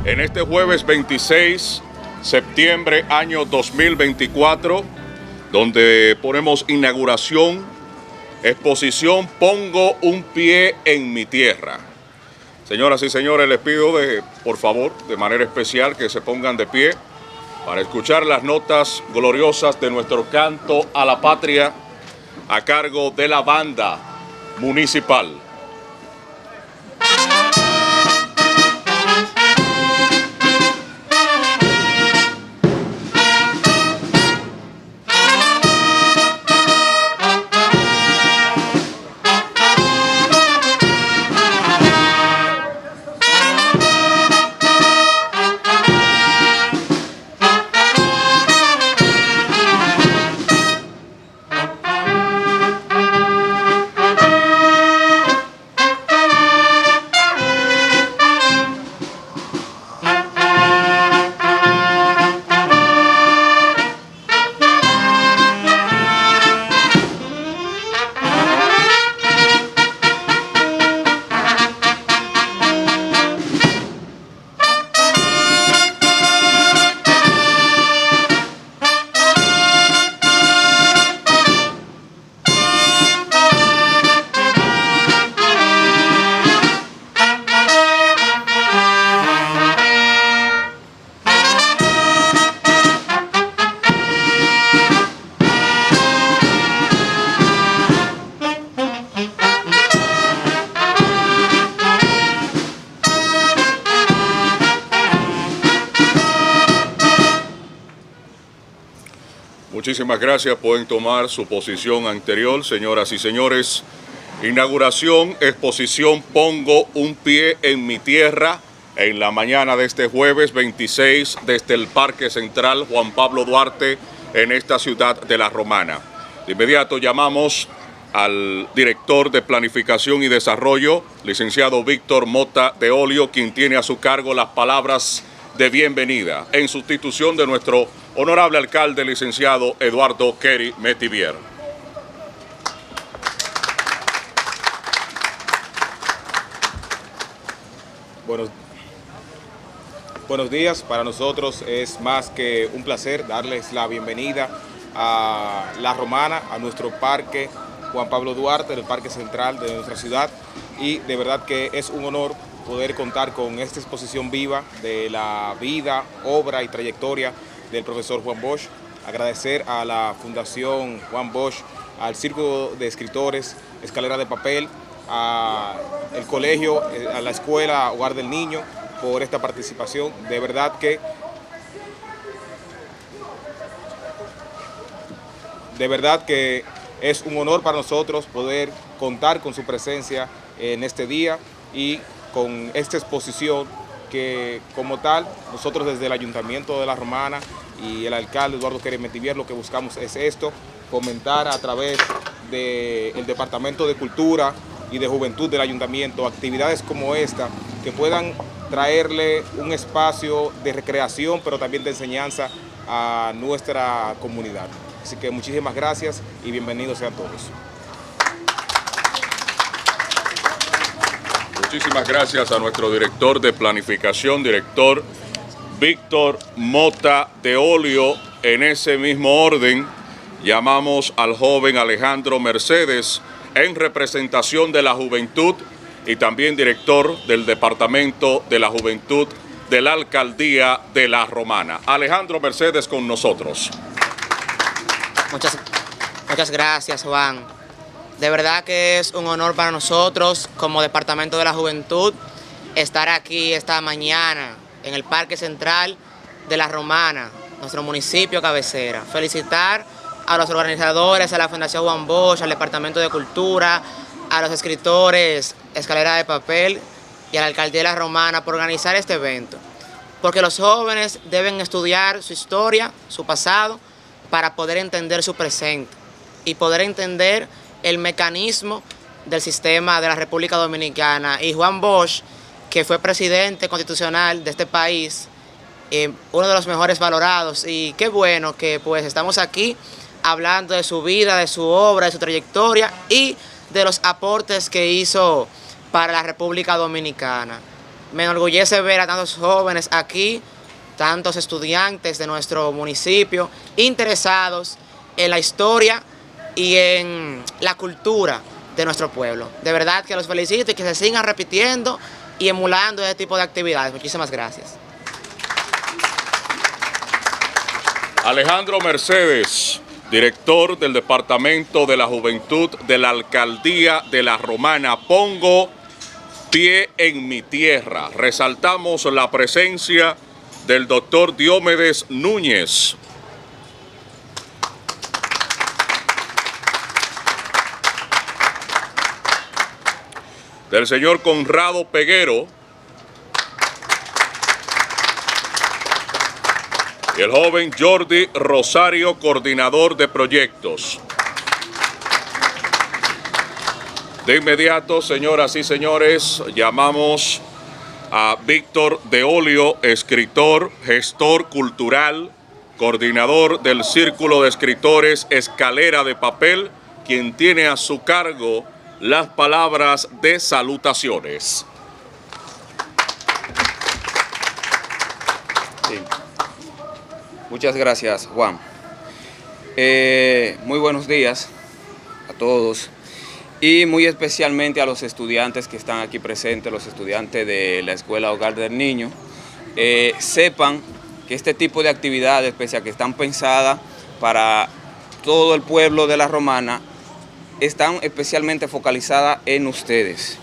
en este jueves 26 septiembre año 2024, donde ponemos inauguración, exposición Pongo un pie en mi tierra. Señoras y señores, les pido por favor, de manera especial, que se pongan de pie para escuchar las notas gloriosas de nuestro canto a la patria a cargo de la banda municipal. Muchísimas gracias, pueden tomar su posición anterior, señoras y señores. Inauguración, exposición Pongo un pie en mi tierra, en la mañana de este jueves 26 desde el Parque Central Juan Pablo Duarte en esta ciudad de La Romana. De inmediato llamamos al director de Planificación y Desarrollo, licenciado Víctor Mota de Olio, quien tiene a su cargo las palabras de bienvenida en sustitución de nuestro honorable alcalde, licenciado Eduardo Keri Metivier. Buenos días, para nosotros es más que un placer darles la bienvenida a La Romana, a nuestro parque Juan Pablo Duarte, el parque central de nuestra ciudad, y de verdad que es un honor poder contar con esta exposición viva de la vida, obra y trayectoria del profesor Juan Bosch. Agradecer a la Fundación Juan Bosch, al Círculo de Escritores Escalera de Papel, al colegio, a la escuela Hogar del Niño por esta participación. De verdad que es un honor para nosotros poder contar con su presencia en este día y con esta exposición que, como tal, nosotros desde el Ayuntamiento de La Romana y el alcalde Eduardo Keri Metivier lo que buscamos es esto: fomentar a través del Departamento de Cultura y de Juventud del Ayuntamiento actividades como esta que puedan traerle un espacio de recreación pero también de enseñanza a nuestra comunidad. Así que muchísimas gracias y bienvenidos sean todos. Muchísimas gracias a nuestro director de Planificación, director Víctor Mota de Olio. En ese mismo orden, llamamos al joven Alejandro Mercedes en representación de la Juventud y también director del Departamento de la Juventud de la Alcaldía de La Romana. Alejandro Mercedes con nosotros. Muchas gracias, Juan. De verdad que es un honor para nosotros como Departamento de la Juventud estar aquí esta mañana en el Parque Central de La Romana, nuestro municipio cabecera. Felicitar a los organizadores, a la Fundación Juan Bosch, al Departamento de Cultura, a los escritores Escalera de Papel y a la Alcaldía de La Romana por organizar este evento. Porque los jóvenes deben estudiar su historia, su pasado, para poder entender su presente y poder entender el mecanismo del sistema de la República Dominicana. Y Juan Bosch, que fue presidente constitucional de este país, uno de los mejores valorados, y qué bueno que pues estamos aquí hablando de su vida, de su obra, de su trayectoria y de los aportes que hizo para la República Dominicana. Me enorgullece ver a tantos jóvenes aquí, tantos estudiantes de nuestro municipio interesados en la historia y en la cultura de nuestro pueblo. De verdad que los felicito y que se sigan repitiendo y emulando este tipo de actividades. Muchísimas gracias. Alejandro Mercedes, director del Departamento de la Juventud de la Alcaldía de La Romana. Pongo pie en mi tierra. Resaltamos la presencia del doctor Diomedes Núñez. Del señor Conrado Peguero. Y el joven Jordi Rosario, coordinador de proyectos. De inmediato, señoras y señores, llamamos a Víctor de Olio, escritor, gestor cultural, coordinador del Círculo de Escritores Escalera de Papel, quien tiene a su cargo las palabras de salutaciones. Sí. Muchas gracias, Juan. Muy buenos días a todos y muy especialmente a los estudiantes que están aquí presentes, los estudiantes de la Escuela Hogar del Niño. Sepan que este tipo de actividades, pese a que están pensadas para todo el pueblo de La Romana, están especialmente focalizadas en ustedes.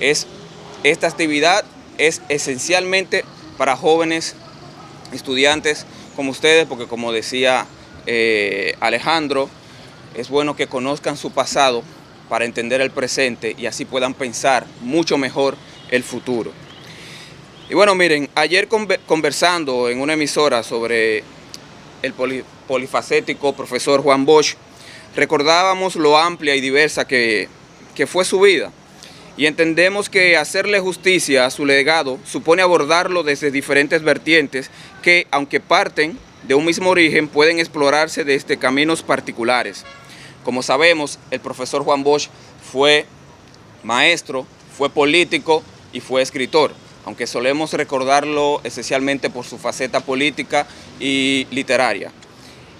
Esta actividad es esencialmente para jóvenes estudiantes como ustedes, porque como decía Alejandro, es bueno que conozcan su pasado para entender el presente y así puedan pensar mucho mejor el futuro. Y bueno, miren, ayer conversando en una emisora sobre el polifacético profesor Juan Bosch, recordábamos lo amplia y diversa que fue su vida y entendemos que hacerle justicia a su legado supone abordarlo desde diferentes vertientes que, aunque parten de un mismo origen, pueden explorarse desde caminos particulares. Como sabemos, el profesor Juan Bosch fue maestro, fue político y fue escritor, aunque solemos recordarlo esencialmente por su faceta política y literaria.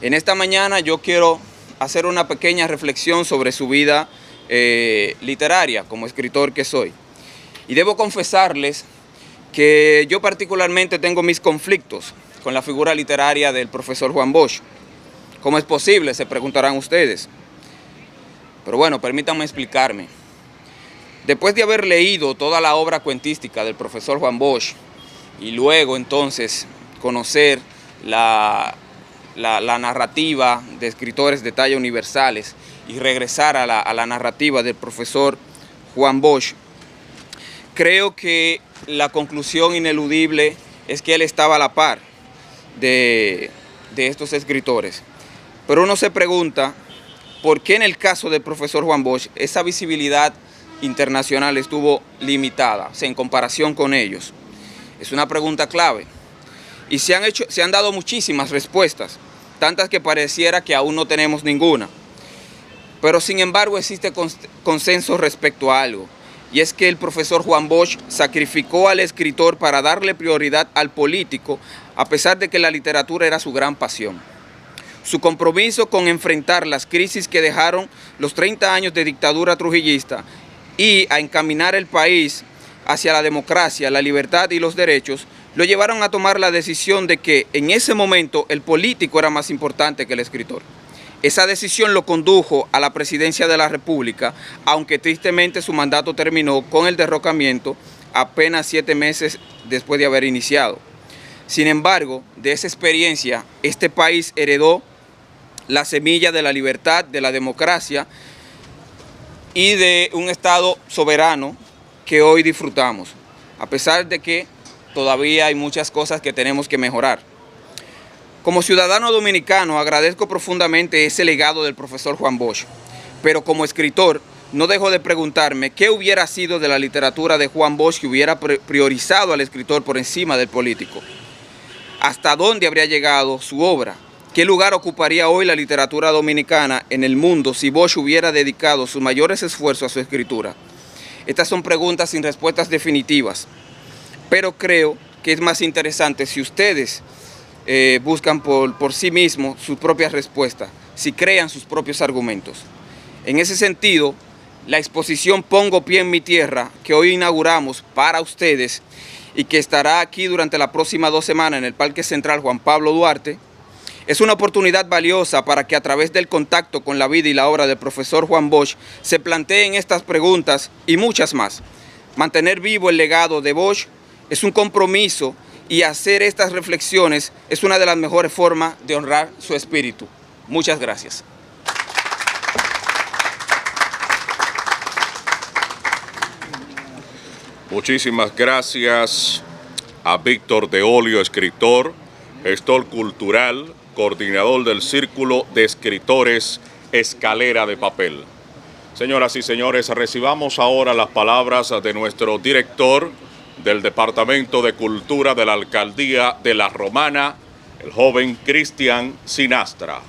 En esta mañana yo quiero hacer una pequeña reflexión sobre su vida literaria como escritor que soy. Y debo confesarles que yo particularmente tengo mis conflictos con la figura literaria del profesor Juan Bosch. ¿Cómo es posible?, se preguntarán ustedes. Pero bueno, permítanme explicarme. Después de haber leído toda la obra cuentística del profesor Juan Bosch y luego entonces conocer la narrativa de escritores de talla universales y regresar a la narrativa del profesor Juan Bosch, creo que la conclusión ineludible es que él estaba a la par de estos escritores. Pero uno se pregunta, ¿por qué en el caso del profesor Juan Bosch esa visibilidad internacional estuvo limitada, o sea, en comparación con ellos? Es una pregunta clave. Y se han dado muchísimas respuestas, tantas que pareciera que aún no tenemos ninguna. Pero sin embargo existe consenso respecto a algo, y es que el profesor Juan Bosch sacrificó al escritor para darle prioridad al político, a pesar de que la literatura era su gran pasión. Su compromiso con enfrentar las crisis que dejaron los 30 años de dictadura trujillista y a encaminar el país hacia la democracia, la libertad y los derechos, lo llevaron a tomar la decisión de que en ese momento el político era más importante que el escritor. Esa decisión lo condujo a la presidencia de la República, aunque tristemente su mandato terminó con el derrocamiento apenas 7 meses después de haber iniciado. Sin embargo, de esa experiencia, este país heredó la semilla de la libertad, de la democracia y de un Estado soberano que hoy disfrutamos, a pesar de que todavía hay muchas cosas que tenemos que mejorar. Como ciudadano dominicano agradezco profundamente ese legado del profesor Juan Bosch, pero como escritor no dejo de preguntarme qué hubiera sido de la literatura de Juan Bosch que hubiera priorizado al escritor por encima del político. ¿Hasta dónde habría llegado su obra? ¿Qué lugar ocuparía hoy la literatura dominicana en el mundo si Bosch hubiera dedicado sus mayores esfuerzos a su escritura? Estas son preguntas sin respuestas definitivas. pero creo que es más interesante si ustedes buscan por sí mismos sus propias respuestas, si crean sus propios argumentos. En ese sentido, la exposición Pongo Pie en Mi Tierra, que hoy inauguramos para ustedes y que estará aquí durante las próximas 2 semanas en el Parque Central Juan Pablo Duarte, es una oportunidad valiosa para que a través del contacto con la vida y la obra del profesor Juan Bosch se planteen estas preguntas y muchas más. Mantener vivo el legado de Bosch es un compromiso y hacer estas reflexiones es una de las mejores formas de honrar su espíritu. Muchas gracias. Muchísimas gracias a Víctor de Olio, escritor, gestor cultural, coordinador del Círculo de Escritores Escalera de Papel. Señoras y señores, recibamos ahora las palabras de nuestro director del Departamento de Cultura de la Alcaldía de La Romana, el joven Cristian Sinastra.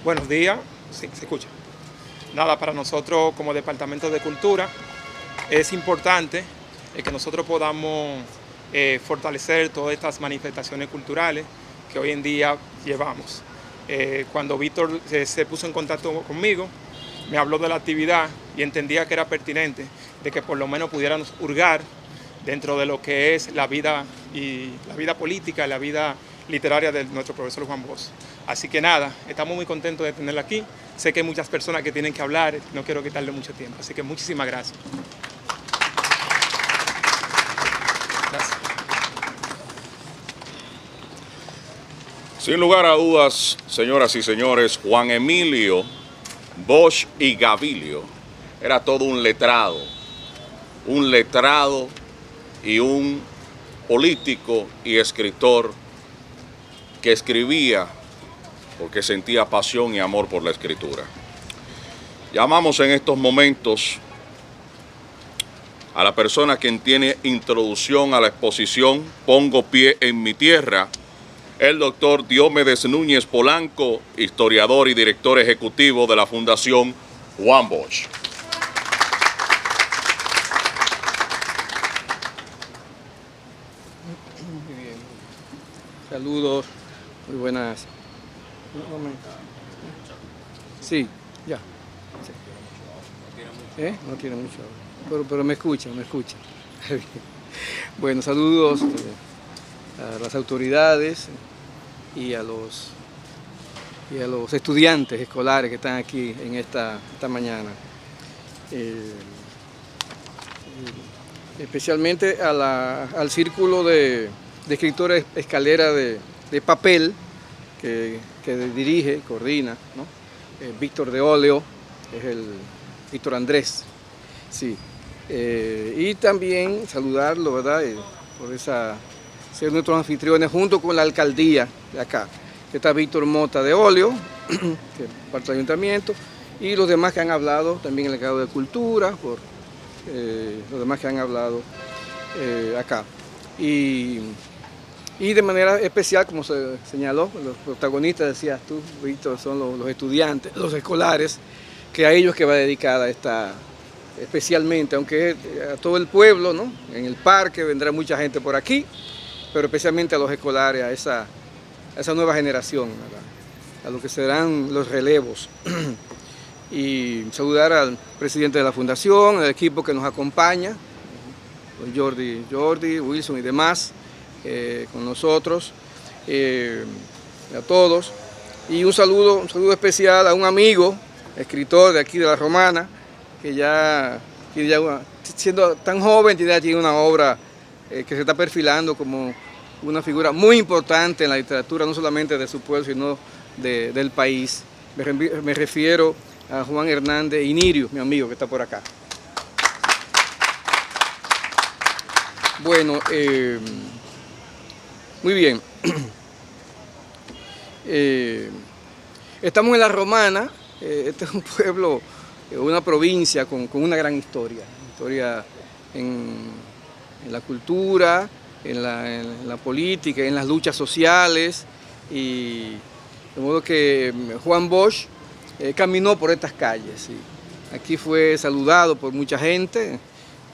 Buenos días, sí, se escucha. Nada, para nosotros como Departamento de Cultura es importante que nosotros podamos fortalecer todas estas manifestaciones culturales que hoy en día llevamos. Cuando Víctor se puso en contacto conmigo, me habló de la actividad y entendía que era pertinente de que por lo menos pudiéramos hurgar dentro de lo que es la vida política, la vida literaria de nuestro profesor Juan Bosch. Así que nada, estamos muy contentos de tenerla aquí. Sé que hay muchas personas que tienen que hablar, no quiero quitarle mucho tiempo, así que muchísimas gracias. Gracias. Sin lugar a dudas, señoras y señores, Juan Emilio Bosch y Gaviglio era todo un letrado y un político y escritor que escribía porque sentía pasión y amor por la escritura. Llamamos en estos momentos a la persona quien tiene introducción a la exposición Pongo Pie en Mi Tierra, el doctor Diomedes Núñez Polanco, historiador y director ejecutivo de la Fundación Juan Bosch. Muy bien. Saludos, muy buenas. Un momento. Sí, ya. Sí. No tiene mucho. Pero me escucha. Bueno, saludos a las autoridades y a los estudiantes escolares que están aquí en esta mañana. Especialmente al Círculo de Escritores Escalera de Papel, que dirige y coordina, ¿no? Víctor de Olio, es el Víctor Andrés, sí. Y también saludarlo, ¿verdad? Por ser nuestros anfitriones junto con la alcaldía de acá. Está Víctor Mota de Olio, que es parte del ayuntamiento, y los demás que han hablado, también el encargado de Cultura, por los demás que han hablado acá. Y de manera especial, como se señaló, los protagonistas, decías tú, Víctor, son los estudiantes, los escolares, que a ellos que va dedicada esta, especialmente, aunque a todo el pueblo, ¿no? En el parque vendrá mucha gente por aquí, pero especialmente a los escolares, a esa nueva generación, ¿verdad? A lo que serán los relevos. Y saludar al presidente de la Fundación, al equipo que nos acompaña, Jordi, Wilson y demás, con nosotros, a todos, y un saludo especial a un amigo, escritor de aquí de La Romana, que ya siendo tan joven tiene una obra que se está perfilando como una figura muy importante en la literatura, no solamente de su pueblo, sino del país. Me refiero a Juan Hernández Inirio, mi amigo que está por acá. Bueno, muy bien. Estamos en La Romana. Este es un pueblo una provincia con una gran historia en la cultura, en la política, en las luchas sociales, y de modo que Juan Bosch caminó por estas calles. Aquí fue saludado por mucha gente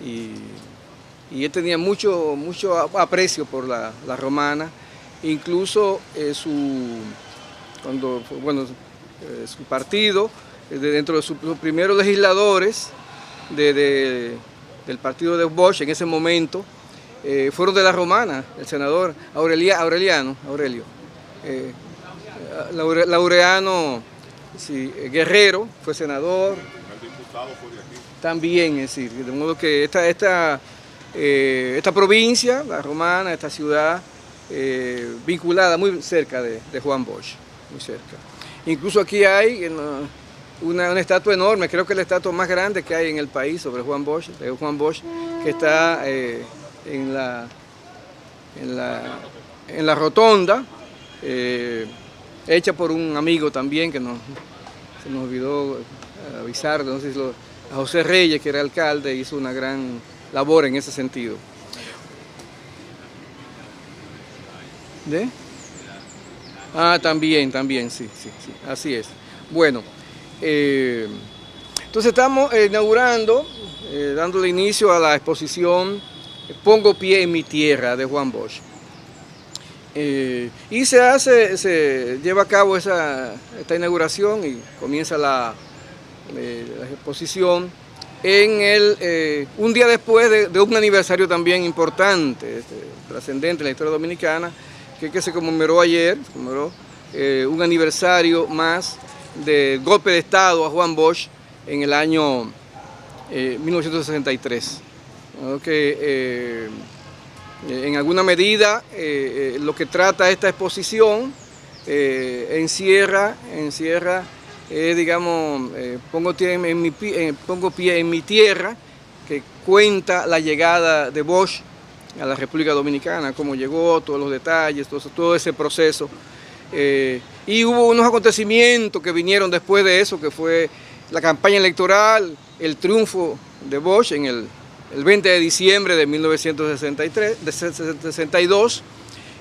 y él tenía mucho aprecio por la romana. Incluso su partido, dentro de sus primeros legisladores del partido de Bosch en ese momento, fueron de la romana, el senador Laureano Guerrero fue senador. El diputado fue de aquí. También, es decir, de modo que esta provincia, la romana, esta ciudad, vinculada muy cerca de Juan Bosch, muy cerca. Incluso aquí hay una estatua enorme, creo que es la estatua más grande que hay en el país sobre Juan Bosch, que está en la rotonda, hecha por un amigo también que se nos olvidó avisar, no sé si a José Reyes, que era alcalde, hizo una gran labor en ese sentido. También, sí, así es. Bueno, entonces estamos inaugurando, dándole inicio a la exposición Pongo pie en mi tierra de Juan Bosch. Y se lleva a cabo esta inauguración y comienza la exposición un día después de un aniversario también importante, trascendente en la historia dominicana, que se conmemoró ayer, un aniversario más del golpe de Estado a Juan Bosch en el año 1963. En alguna medida lo que trata esta exposición encierra digamos, pongo pie en mi tierra, que cuenta la llegada de Bosch a la República Dominicana, cómo llegó, todos los detalles, todo ese proceso. Y hubo unos acontecimientos que vinieron después de eso, que fue la campaña electoral, el triunfo de Bosch en el 20 de diciembre de 1962,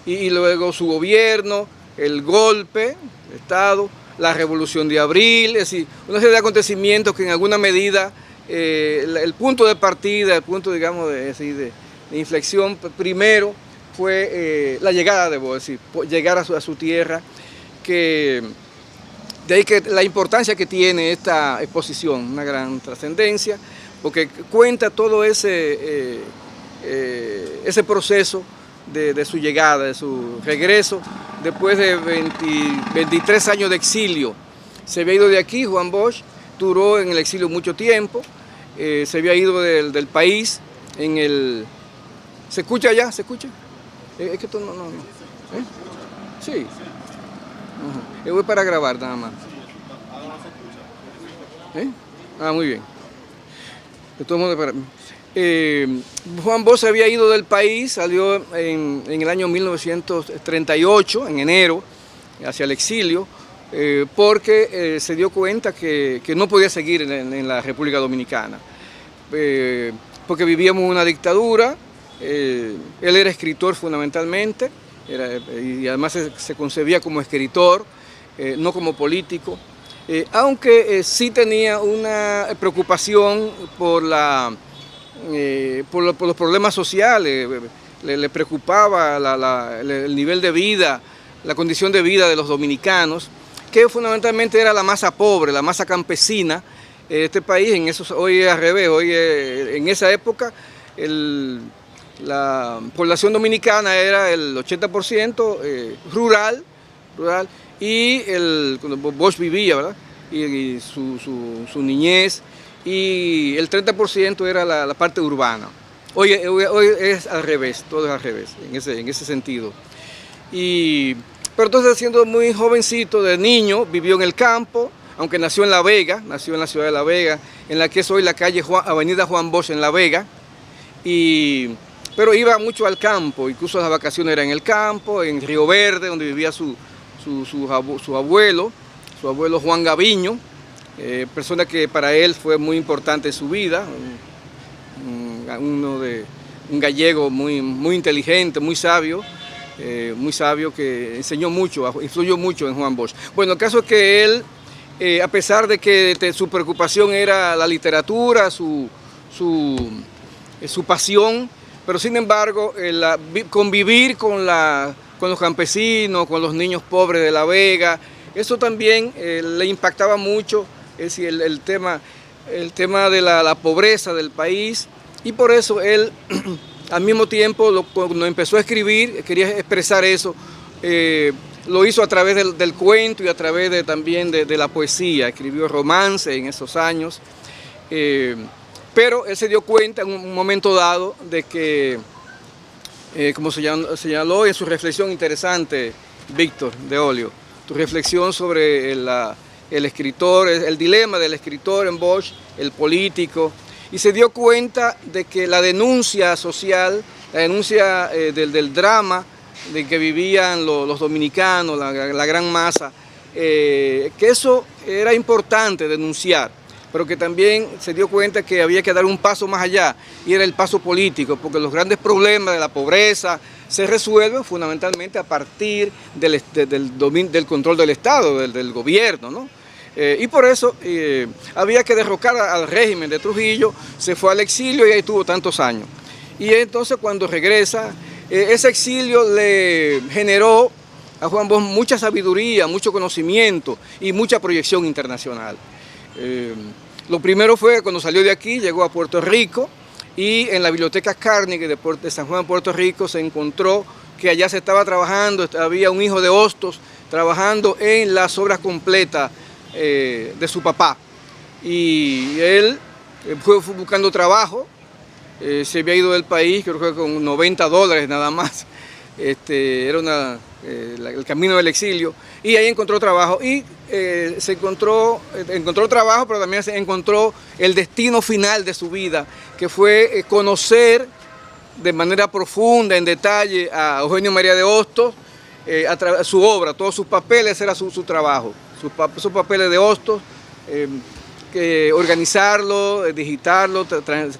y luego su gobierno, el golpe de Estado, la Revolución de Abril, es decir, una serie de acontecimientos que en alguna medida el punto de partida, el punto, digamos, de inflexión primero fue la llegada de Bosch, es decir, llegar a su tierra, de ahí que la importancia que tiene esta exposición, una gran trascendencia, porque cuenta todo ese proceso de su llegada, de su regreso, después de 23 años de exilio. Se había ido de aquí, Juan Bosch duró en el exilio mucho tiempo, se había ido del país en el... ¿Se escucha allá? ¿Se escucha? Es que esto no. Sí. Voy para grabar nada más. Muy bien. De todos modos, Juan Bosch se había ido del país, salió en el año 1938, en enero, hacia el exilio, porque se dio cuenta que no podía seguir en la República Dominicana, porque vivíamos una dictadura. Él era escritor fundamentalmente, y además se concebía como escritor, no como político, aunque sí tenía una preocupación por los problemas sociales, le preocupaba el nivel de vida, la condición de vida de los dominicanos, que fundamentalmente era la masa pobre, la masa campesina de este país. Hoy es al revés, en esa época la población dominicana era el 80% rural, y cuando Bosch vivía, ¿verdad? Y su niñez, y el 30% era la parte urbana. Hoy es al revés, todo es al revés, en ese sentido. Pero entonces, siendo muy jovencito, de niño, vivió en el campo, aunque nació en La Vega, nació en la ciudad de La Vega, en la que es hoy la calle Avenida Juan Bosch en La Vega, pero iba mucho al campo, incluso las vacaciones eran en el campo, en Río Verde, donde vivía su abuelo Juan Gaviño, persona que para él fue muy importante en su vida, un gallego muy inteligente, muy sabio que enseñó mucho, influyó mucho en Juan Bosch. Bueno, el caso es que él, a pesar de que su preocupación era la literatura, su pasión, pero sin embargo convivir con los campesinos, con los niños pobres de La Vega, eso también le impactaba mucho, es decir, el tema de la pobreza del país, y por eso él al mismo tiempo cuando empezó a escribir, quería expresar eso, lo hizo a través del cuento y a través también de la poesía, escribió romance en esos años, pero él se dio cuenta en un momento dado de que, como señaló en su reflexión interesante, Víctor de Olio, tu reflexión sobre el escritor, el dilema del escritor en Bosch, el político, y se dio cuenta de que la denuncia social, la denuncia del drama de que vivían los dominicanos, la gran masa, que eso era importante denunciar, pero que también se dio cuenta que había que dar un paso más allá, y era el paso político, porque los grandes problemas de la pobreza se resuelven fundamentalmente a partir del control del Estado, del gobierno, ¿no? Y por eso había que derrocar al régimen de Trujillo, se fue al exilio y ahí estuvo tantos años. Y entonces cuando regresa, ese exilio le generó a Juan Bosch mucha sabiduría, mucho conocimiento y mucha proyección internacional. Lo primero fue cuando salió de aquí, llegó a Puerto Rico y en la Biblioteca Carnegie de San Juan, Puerto Rico, se encontró que allá se estaba trabajando, había un hijo de Hostos trabajando en las obras completas de su papá, y él fue buscando trabajo, se había ido del país, creo que con $90 nada más, era el camino del exilio, y ahí encontró trabajo, y encontró trabajo, pero también se encontró el destino final de su vida, que fue conocer de manera profunda, en detalle, a Eugenio María de Hostos, su obra, todos sus papeles, era su trabajo. Sus papeles de Hostos, organizarlo, digitarlo,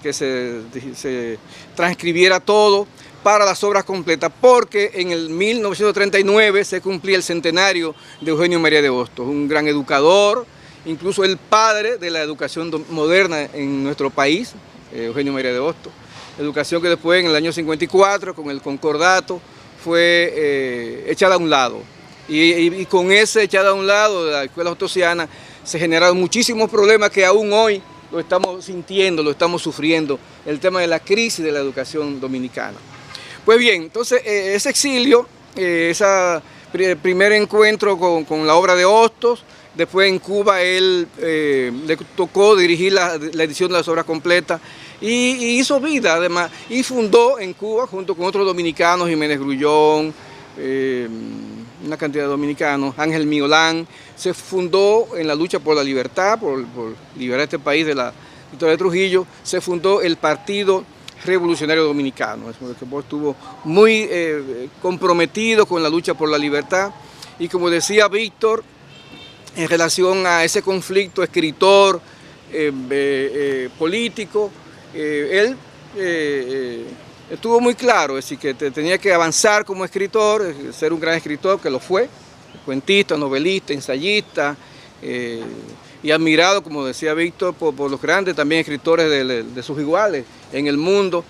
que se transcribiera todo para las obras completas, porque en el 1939 se cumplía el centenario de Eugenio María de Hostos, un gran educador, incluso el padre de la educación moderna en nuestro país, Eugenio María de Hostos, educación que después en el año 54 con el concordato fue echada a un lado. Y con ese echada a un lado de la escuela hostosiana se generaron muchísimos problemas que aún hoy lo estamos sintiendo, lo estamos sufriendo, el tema de la crisis de la educación dominicana. Pues bien, entonces ese exilio, ese primer encuentro con la obra de Hostos, después en Cuba él le tocó dirigir la edición de las obras completas y hizo vida además, y fundó en Cuba junto con otros dominicanos, Jiménez Grullón, una cantidad de dominicanos, Ángel Miolán, se fundó en la lucha por la libertad, por liberar este país de la dictadura de Trujillo, se fundó el Partido Revolucionario Dominicano, que estuvo muy comprometido con la lucha por la libertad, y como decía Víctor, en relación a ese conflicto escritor, político, él estuvo muy claro, es decir, que tenía que avanzar como escritor, ser un gran escritor, que lo fue, cuentista, novelista, ensayista, y admirado, como decía Víctor, por los grandes también escritores de sus iguales en el mundo.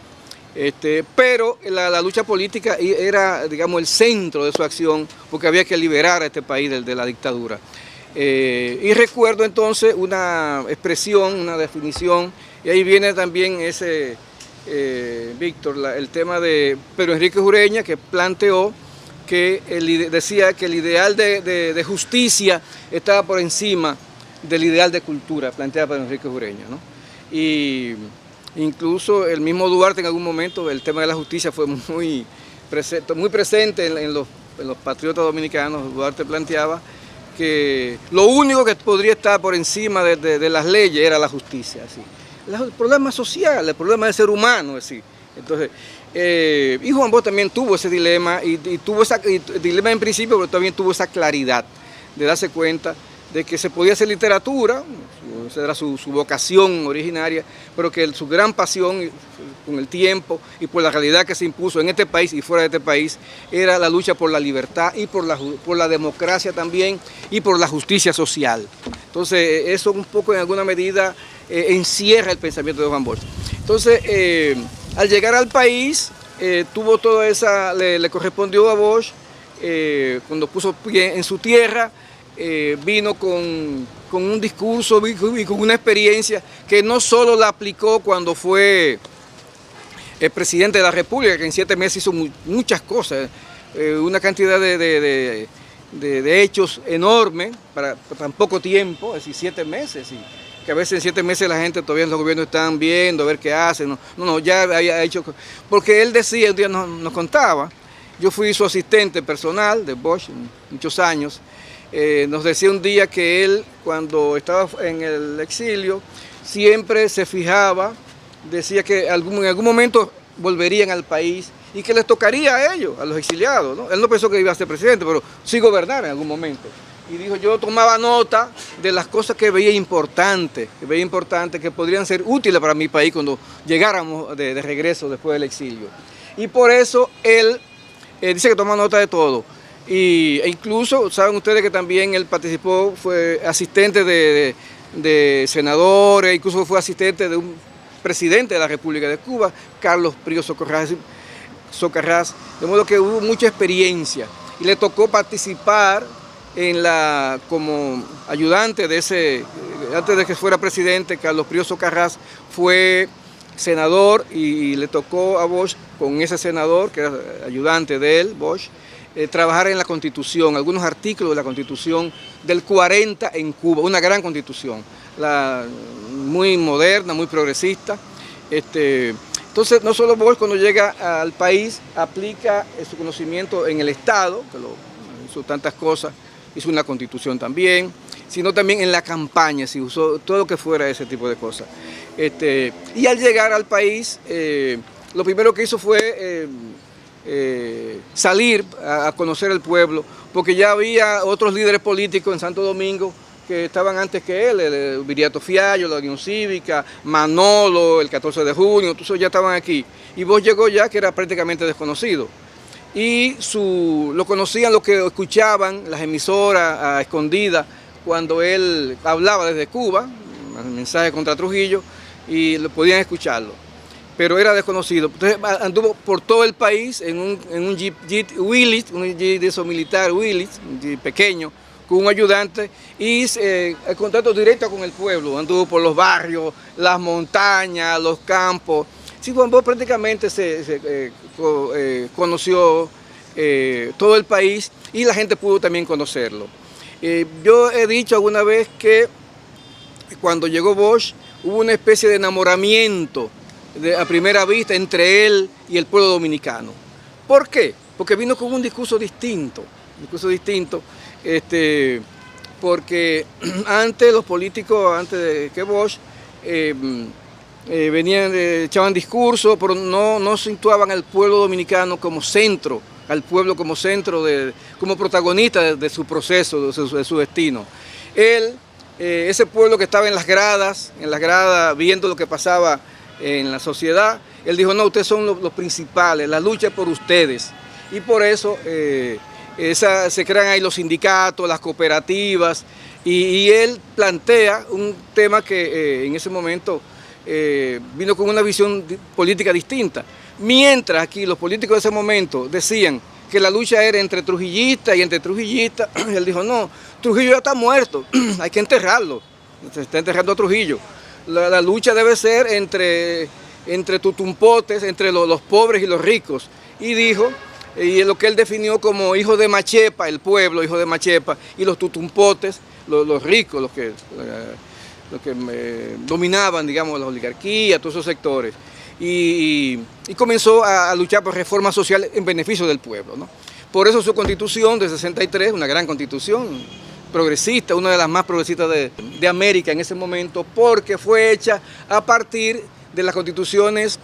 Pero la lucha política era, digamos, el centro de su acción, porque había que liberar a este país de la dictadura. Y recuerdo entonces una expresión, una definición, y ahí viene también ese... Víctor, el tema de Pedro Enrique Ureña, que planteó que decía que el ideal de justicia estaba por encima del ideal de cultura, plantea Pedro Enrique Ureña, ¿no? Y incluso el mismo Duarte en algún momento, el tema de la justicia fue muy presente en los patriotas dominicanos. Duarte planteaba que lo único que podría estar por encima de las leyes era la justicia, así. El problema social, el problema del ser humano, es decir. Entonces, y Juan Bosch también tuvo ese dilema, y tuvo ese dilema en principio, pero también tuvo esa claridad de darse cuenta de que se podía hacer literatura, esa era su vocación originaria, pero que su gran pasión con el tiempo y por la realidad que se impuso en este país y fuera de este país era la lucha por la libertad y por la democracia también y por la justicia social. Entonces eso un poco en alguna medida encierra el pensamiento de Juan Bosch. Entonces al llegar al país tuvo toda esa, le correspondió a Bosch cuando puso pie en su tierra. Vino con un discurso y con una experiencia que no solo la aplicó cuando fue el presidente de la República, que en 7 meses hizo muchas cosas, una cantidad de hechos enormes para tan poco tiempo, es decir, 7 meses, y que a veces en 7 meses la gente todavía en los gobiernos están viendo, a ver qué hacen, no, ya había hecho, porque él decía, un día nos contaba, yo fui su asistente personal de Bosch muchos años. Nos decía un día que él, cuando estaba en el exilio, siempre se fijaba, decía que en algún momento volverían al país y que les tocaría a ellos, a los exiliados, ¿no? Él no pensó que iba a ser presidente, pero sí gobernar en algún momento. Y dijo, yo tomaba nota de las cosas que veía importantes, que podrían ser útiles para mi país cuando llegáramos de regreso después del exilio. Y por eso él dice que toma nota de todo. E incluso, saben ustedes que también él participó, fue asistente de senadores, incluso fue asistente de un presidente de la República de Cuba, Carlos Prío Socarrás, de modo que hubo mucha experiencia y le tocó participar como ayudante de antes de que fuera presidente. Carlos Prío Socarrás fue senador y le tocó a Bosch con ese senador, que era ayudante de él, Bosch, trabajar en la Constitución, algunos artículos de la Constitución del 40 en Cuba, una gran Constitución, muy moderna, muy progresista. Entonces, no solo Bosch cuando llega al país aplica su conocimiento en el Estado, que hizo tantas cosas, hizo una Constitución también, sino también en la campaña, se usó todo lo que fuera ese tipo de cosas. Y al llegar al país, lo primero que hizo fue salir a conocer el pueblo, porque ya había otros líderes políticos en Santo Domingo que estaban antes que él, el Viriato Fiallo, la Unión Cívica, Manolo, el 14 de junio, todos ya estaban aquí. Y Bosch llegó ya que era prácticamente desconocido. Y lo conocían los que escuchaban las emisoras a escondidas cuando él hablaba desde Cuba, el mensaje contra Trujillo, y podían escucharlo. Pero era desconocido. Entonces anduvo por todo el país en un jeep Willys, un jeep de esos militar Willys, un jeep pequeño, con un ayudante y el contacto directo con el pueblo. Anduvo por los barrios, las montañas, los campos. Sí, Juan Bosch prácticamente conoció todo el país y la gente pudo también conocerlo. Yo he dicho alguna vez que cuando llegó Bosch hubo una especie de enamoramiento a primera vista entre él y el pueblo dominicano. ¿Por qué? Porque vino con un discurso distinto, porque antes los políticos, antes de que Bosch, echaban discursos, pero no situaban al pueblo dominicano como centro, como protagonista de su proceso, de su destino. Ese pueblo que estaba en las gradas viendo lo que pasaba en la sociedad, él dijo, no, ustedes son los principales, la lucha es por ustedes. Y por eso se crean ahí los sindicatos, las cooperativas, y él plantea un tema que en ese momento vino con una visión política distinta. Mientras aquí los políticos de ese momento decían que la lucha era entre trujillistas y entre trujillistas, él dijo, no, Trujillo ya está muerto, hay que enterrarlo, se está enterrando a Trujillo. La lucha debe ser entre tutumpotes, entre los pobres y los ricos. Y dijo, y lo que él definió como hijos de Machepa, el pueblo, hijos de Machepa, y los tutumpotes, los ricos, los que dominaban, digamos, la oligarquía, todos esos sectores. Y comenzó a luchar por reformas sociales en beneficio del pueblo, ¿no? Por eso su constitución de 63, una gran constitución, progresista, una de las más progresistas de América en ese momento, porque fue hecha a partir de las constituciones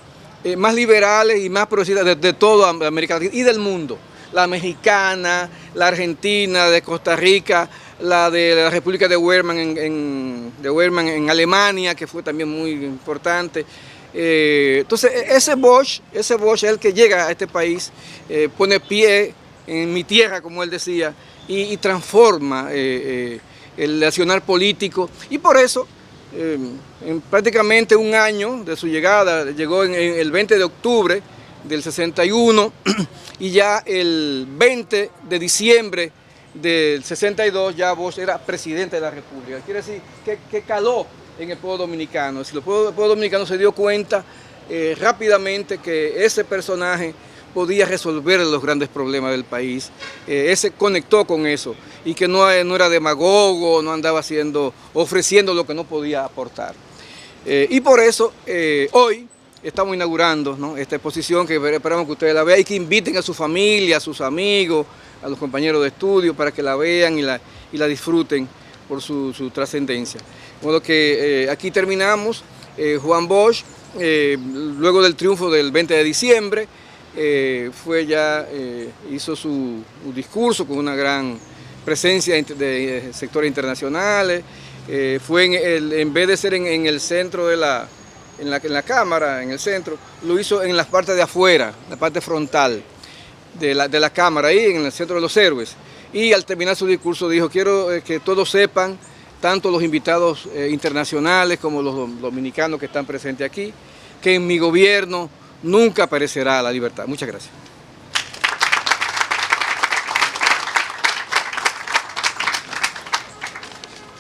más liberales y más progresistas de toda América Latina y del mundo. La mexicana, la argentina, de Costa Rica, la de la República de Wehrmann en Alemania, que fue también muy importante. Entonces, ese Bosch es el que llega a este país, pone pie en mi tierra, como él decía, y transforma el accionar político. Y por eso, en prácticamente un año de su llegada, llegó en el 20 de octubre del 61 y ya el 20 de diciembre del 62 ya Bosch era presidente de la República. Quiere decir que caló en el pueblo dominicano. Si el pueblo dominicano se dio cuenta rápidamente que ese personaje podía resolver los grandes problemas del país, ese conectó con eso y que no era demagogo, no andaba ofreciendo lo que no podía aportar. Y por eso hoy estamos inaugurando, ¿no?, esta exposición que esperamos que ustedes la vean y que inviten a su familia, a sus amigos, a los compañeros de estudio para que la vean y la disfruten por su trascendencia. De modo que aquí terminamos. Juan Bosch, luego del triunfo del 20 de diciembre, hizo su discurso con una gran presencia de sectores internacionales. En vez de ser en el centro en la cámara, en el centro, lo hizo en la parte de afuera, la parte frontal de la cámara, ahí en el centro de los héroes. Y al terminar su discurso dijo: quiero que todos sepan, tanto los invitados internacionales como los dominicanos que están presentes aquí, que en mi gobierno nunca perecerá la libertad. Muchas gracias.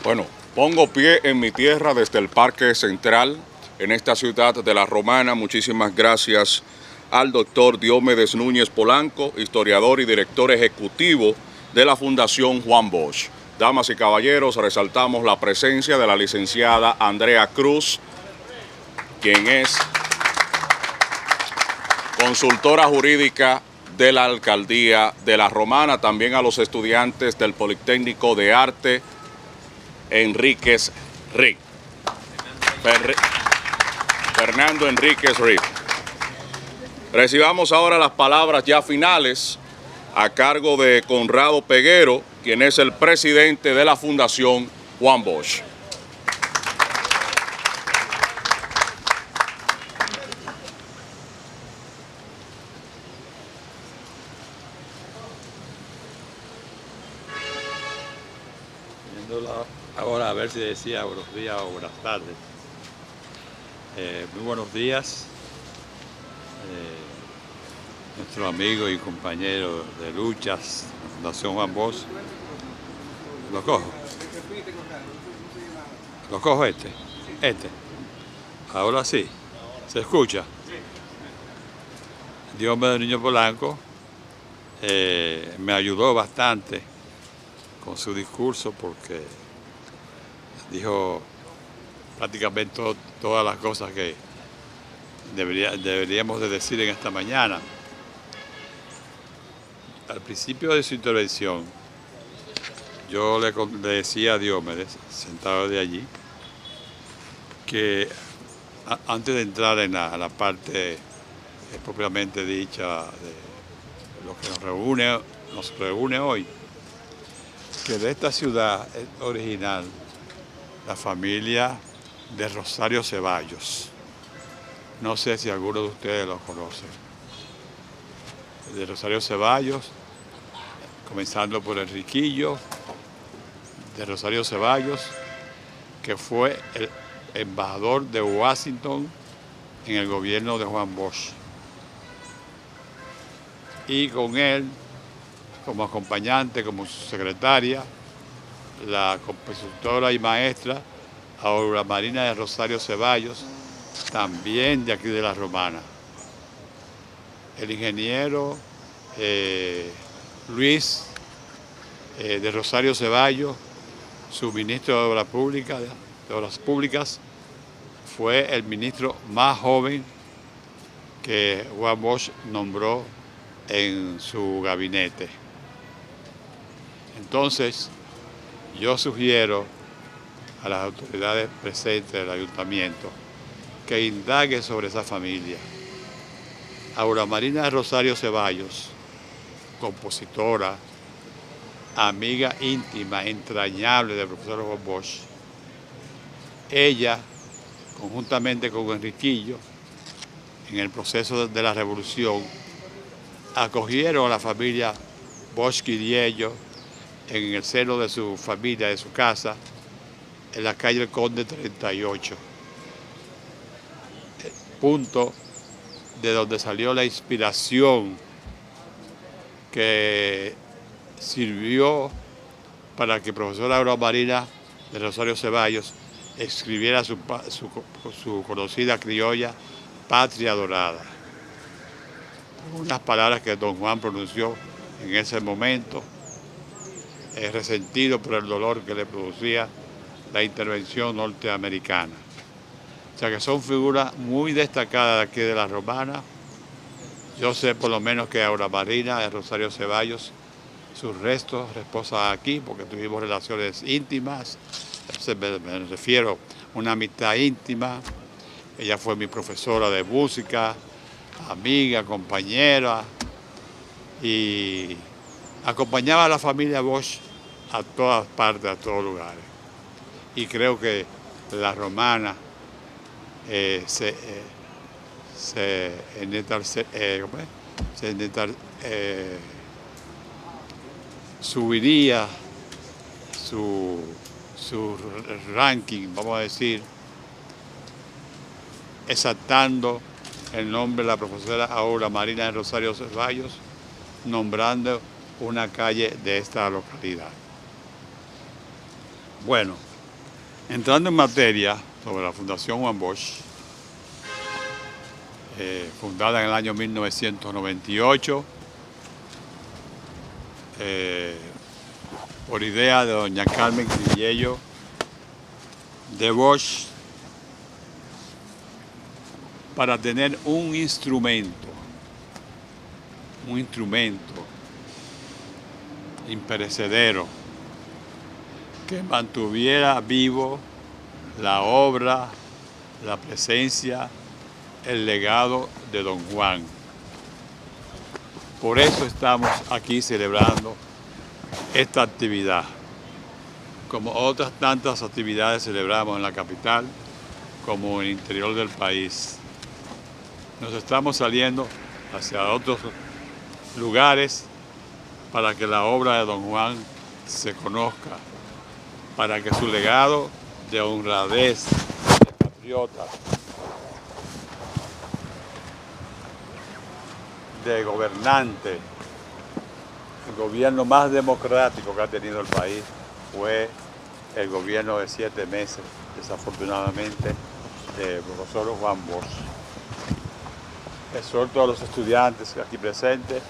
Bueno, pongo pie en mi tierra desde el Parque Central, en esta ciudad de La Romana. Muchísimas gracias al doctor Diomedes Núñez Polanco, historiador y director ejecutivo de la Fundación Juan Bosch. Damas y caballeros, resaltamos la presencia de la licenciada Andrea Cruz, quien es consultora jurídica de la Alcaldía de La Romana. También a los estudiantes del Politécnico de Arte Enríquez Rick. Fernando Enríquez Rick. Recibamos ahora las palabras ya finales a cargo de Conrado Peguero, quien es el presidente de la Fundación Juan Bosch. Ahora a ver si decía buenos días o buenas tardes. Muy buenos días, nuestro amigo y compañero de luchas, Fundación Juan Bosch. ¿Lo cojo? ¿Lo cojo este? Ahora sí, ¿se escucha? Diomedes Núñez Polanco me ayudó bastante con su discurso porque dijo prácticamente todas las cosas que deberíamos de decir en esta mañana. Al principio de su intervención, yo le decía a Diomedes, sentado de allí, que antes de entrar en la parte propiamente dicha de lo que nos reúne hoy, que de esta ciudad es original la familia de Rosario Ceballos. No sé si alguno de ustedes lo conoce. De Rosario Ceballos, comenzando por Enriquillo, de Rosario Ceballos, que fue el embajador de Washington en el gobierno de Juan Bosch. Y con él, como acompañante, como su secretaria, la compositora y maestra Aura Marina de Rosario Ceballos, también de aquí de La Romana. El ingeniero Luis de Rosario Ceballos, su ministro de Obras Públicas, fue el ministro más joven que Juan Bosch nombró en su gabinete. Entonces, yo sugiero a las autoridades presentes del ayuntamiento que indague sobre esa familia. Aura Marina de Rosario Ceballos, compositora, amiga íntima, entrañable del profesor Juan Bosch. Ella, conjuntamente con Enriquillo, en el proceso de la revolución, acogieron a la familia Bosch Quiriello en el seno de su familia, de su casa, en la calle El Conde 38, punto de donde salió la inspiración que sirvió para que el profesor Aura Marina de Rosario Ceballos escribiera su conocida criolla Patria Dorada. Unas palabras que don Juan pronunció en ese momento, resentido por el dolor que le producía la intervención norteamericana. O sea que son figuras muy destacadas de aquí de la Romana. Yo sé por lo menos que Aura Marina de Rosario Ceballos, sus restos reposan aquí porque tuvimos relaciones íntimas. Me refiero a una amistad íntima. Ella fue mi profesora de música, amiga, compañera, y acompañaba a la familia Bosch a todas partes, a todos lugares. Y creo que la Romana subiría su ranking, vamos a decir, exaltando el nombre de la profesora Aura Marina de Rosario Ceballos, nombrando una calle de esta localidad. Bueno, entrando en materia sobre la Fundación Juan Bosch, fundada en el año 1998, por idea de doña Carmen Quiriello de Bosch, para tener un instrumento imperecedero que mantuviera vivo la obra, la presencia, el legado de don Juan. Por eso estamos aquí celebrando esta actividad. Como otras tantas actividades celebramos en la capital, como en el interior del país. Nos estamos saliendo hacia otros lugares para que la obra de don Juan se conozca, para que su legado de honradez, de patriota, de gobernante, el gobierno más democrático que ha tenido el país fue el gobierno de 7 meses, desafortunadamente, del profesor Juan Bosch. Exhorto a los estudiantes aquí presentes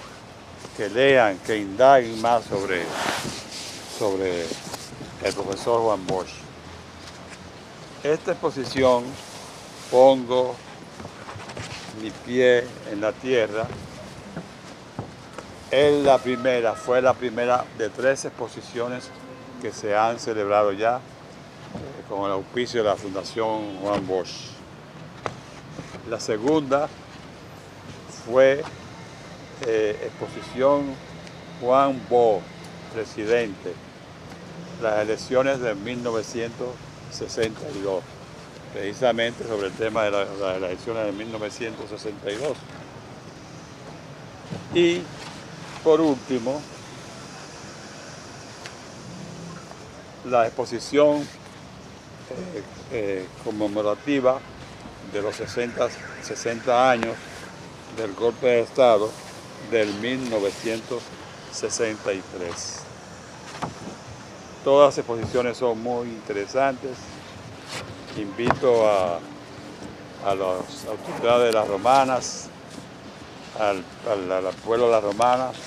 que lean, que indaguen más sobre el profesor Juan Bosch. Esta exposición, pongo mi pie en la tierra, fue la primera de 3 exposiciones que se han celebrado ya con el auspicio de la Fundación Juan Bosch. La segunda fue exposición Juan Bosch, presidente, las elecciones de 1962, precisamente sobre el tema de las elecciones de 1962. Y por último, la exposición conmemorativa de los 60 años del golpe de Estado del 1963. Todas las exposiciones son muy interesantes. Invito a las autoridades de las Romanas, al pueblo de las Romanas,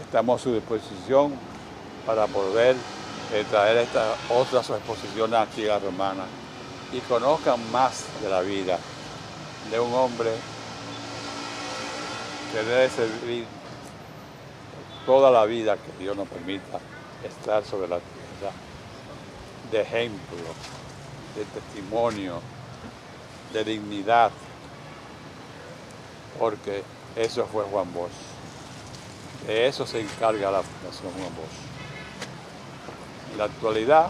estamos a su disposición para poder traer estas otras exposiciones aquí a la Romana y conozcan más de la vida de un hombre que debe servir toda la vida que Dios nos permita estar sobre la tierra, de ejemplo, de testimonio, de dignidad, porque eso fue Juan Bosch. De eso se encarga la Fundación Juan Bosch. En la actualidad,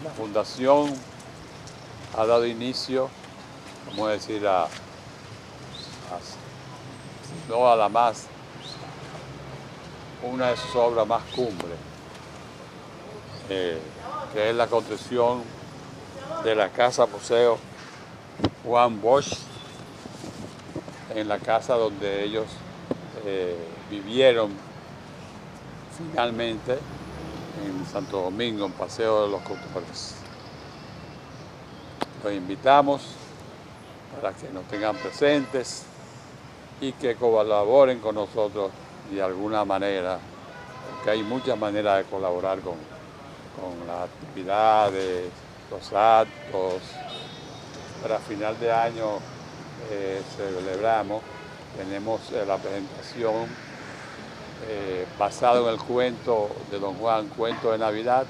la Fundación ha dado inicio, vamos a decir, no a la más, una de sus obras más cumbre, que es la construcción de la Casa Museo Juan Bosch, en la casa donde ellos vivieron finalmente en Santo Domingo, en Paseo de los Cultores. Los invitamos para que nos tengan presentes y que colaboren con nosotros de alguna manera, porque hay muchas maneras de colaborar con las actividades, los actos. Para final de año tenemos la presentación basada en el cuento de Don Juan, Cuento de Navidad,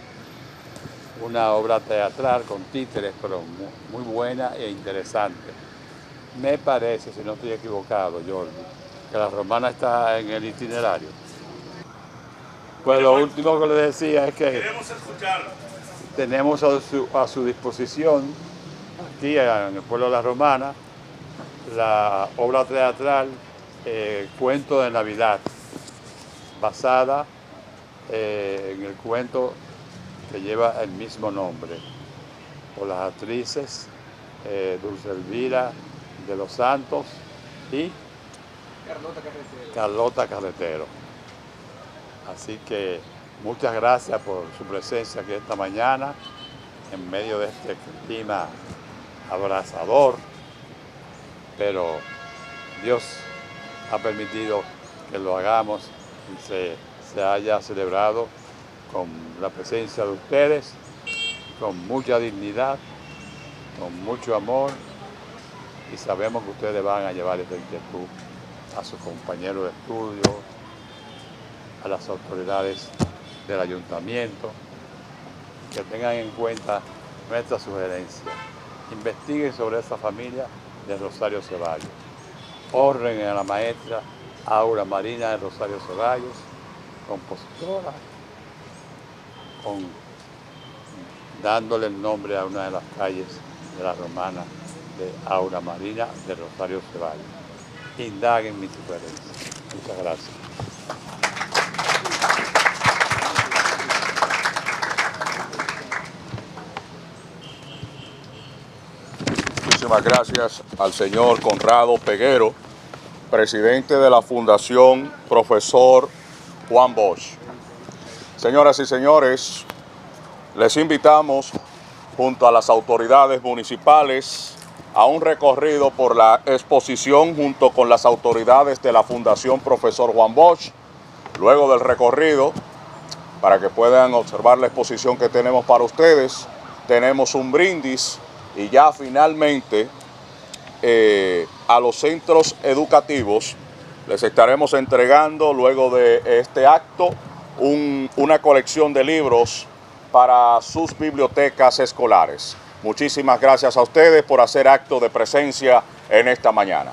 una obra teatral con títeres, pero muy buena e interesante. Me parece, si no estoy equivocado, Jordi, que la romana está en el itinerario. Pues lo último que le decía es que tenemos a su disposición, aquí en el pueblo de la Romana, la obra teatral Cuento de Navidad, basada en el cuento que lleva el mismo nombre, por las actrices Dulce Elvira de los Santos y Carlota Carretero. Así que muchas gracias por su presencia aquí esta mañana, en medio de este clima abrasador, pero Dios ha permitido que lo hagamos y se haya celebrado con la presencia de ustedes, con mucha dignidad, con mucho amor, y sabemos que ustedes van a llevar esta inquietud a sus compañeros de estudio, a las autoridades del ayuntamiento, que tengan en cuenta nuestra sugerencia. Investiguen sobre esta familia de Rosario Ceballos. Honren a la maestra Aura Marina de Rosario Ceballos, compositora, dándole el nombre a una de las calles de la Romana de Aura Marina de Rosario Ceballos. Indaguen mi sugerencia. Muchas gracias. Muchísimas gracias al señor Conrado Peguero, presidente de la Fundación Profesor Juan Bosch. Señoras y señores, les invitamos junto a las autoridades municipales a un recorrido por la exposición junto con las autoridades de la Fundación Profesor Juan Bosch. Luego del recorrido, para que puedan observar la exposición que tenemos para ustedes, tenemos un brindis y ya finalmente a los centros educativos les estaremos entregando luego de este acto una colección de libros para sus bibliotecas escolares. Muchísimas gracias a ustedes por hacer acto de presencia en esta mañana.